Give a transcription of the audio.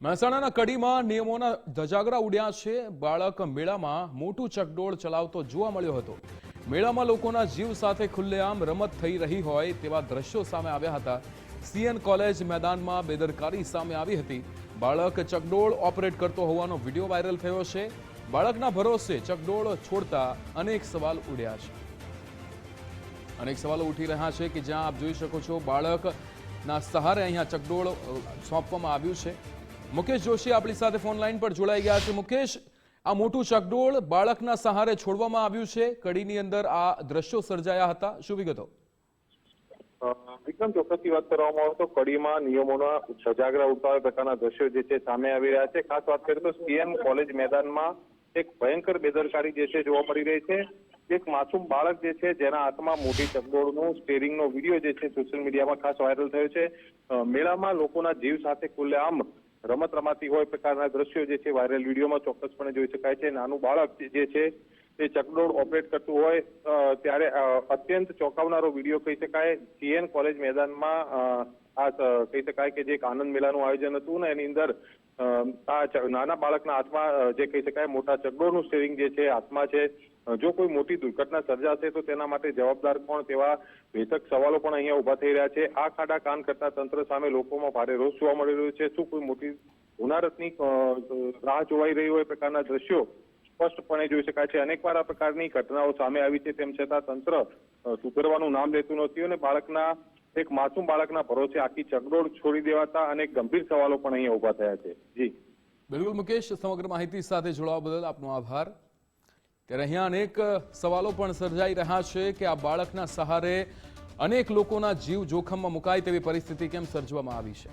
મહેસાણાના કડીમાં નિયમોના ધજાગરા ઉડ્યા છે। બાળક મેળામાં મોટું ચકડોળ ચલાવતો જોવા મળ્યો હતો। મેળામાં લોકોના જીવ સાથે ખુલ્લેઆમ રમત થઈ રહી હોય તેવા દ્રશ્યો સામે આવ્યા હતા। સીએન કોલેજ મેદાનમાં બેદરકારી સામે આવી હતી। બાળક ચકડોળ ઓપરેટ કરતો હોવાનો વિડીયો વાયરલ થયો છે। બાળકના ભરોસે ચકડોળ છોડતા અનેક સવાલ ઉડ્યા છે। અનેક સવાલો ઉઠી રહ્યા છે કે જ્યાં આપ જોઈ શકો છો બાળકના સહારે અહીંયા ચકડોળ સોંપવામાં આવ્યું છે। મુકેશ જોશી આપણી સાથે ફોન લાઈન પર જોડાઈ ગયા છે। મુકેશ, આ મોટું ચકડોળ બાળકના સહારે છોડવામાં આવ્યું છે। કડીની અંદર આ દ્રશ્યો સર્જાયા હતા, શું વિગતો? વિક્રમ, ચોક્કસથી વાત કરવામાં આવે તો કડીમાં નિયમોના સજાગરા ઉઠાવે પ્રકારના દ્રશ્યો જે છે સામે આવી રહ્યા છે। ખાસ વાત કરીએ તો સીએમ કોલેજ મેદાનમાં એક ભયંકર બેદરકારી જે છે જોવા મળી રહી છે। એક માસૂમ બાળક જે છે જેના હાથમાં મોટી ચકડોળનું સ્ટેરિંગનો વિડીયો જે છે સોશિયલ મીડિયામાં ખાસ વાયરલ થયો છે। મેળામાં લોકોના જીવ સાથે ખુલ્લેઆમ રમત રમાતી હોય પ્રકારના દ્રશ્યો જે છે વાયરલ વિડીયોમાં ચોક્કસપણે જોઈ શકાય છે। નાનું બાળક જે છે એ ચકડોળ ઓપરેટ કરતું હોય ત્યારે અત્યંત ચોંકાવનારો વિડીયો કહી શકાય। સીએન કોલેજ મેદાનમાં આ કહી શકાય કે જે એક આનંદ મેળાનું આયોજન હતું ને એની અંદર આ નાના બાળકના હાથમાં જે કહી શકાય મોટા ચકડોળનું સ્ટેરિંગ જે છે હાથમાં છે। જો કોઈ મોટી દુર્ઘટના સર્જાશે તો તેના માટે જવાબદાર કોણ, તેવા વેધક સવાલો પણ અહીંયા ઉભા થઈ રહ્યા છે। આ ખાડા કાન કરતા તંત્ર સામે લોકોમાં ભારે રોષ જોવા મળી રહ્યો છે। શું કોઈ મોટી હોનારતની રાહ જોવાઈ રહી હોય પ્રકારના દ્રશ્યો સ્પષ્ટપણે જોઈ શકાય છે। અનેકવાર આ પ્રકારની ઘટનાઓ સામે આવી છે, તેમ છતાં તંત્ર સુધરવાનું નામ લેતું નથી અને બાળકના એક માસૂમ બાળકના ભરોસે આખી ચકડોળ છોડી દેવાતા અનેક ગંભીર સવાલો પણ અહીંયા ઉભા થયા છે। જી બિલકુલ મુકેશ, સમગ્ર માહિતી સાથે જોડાવા બદલ આપનો આભાર। ત્યારે અહીંયા અનેક સવાલો પણ સર્જાઈ રહ્યા છે કે આ બાળકના સહારે અનેક લોકોના જીવ જોખમમાં મુકાય તેવી પરિસ્થિતિ કેમ સર્જવામાં આવી છે।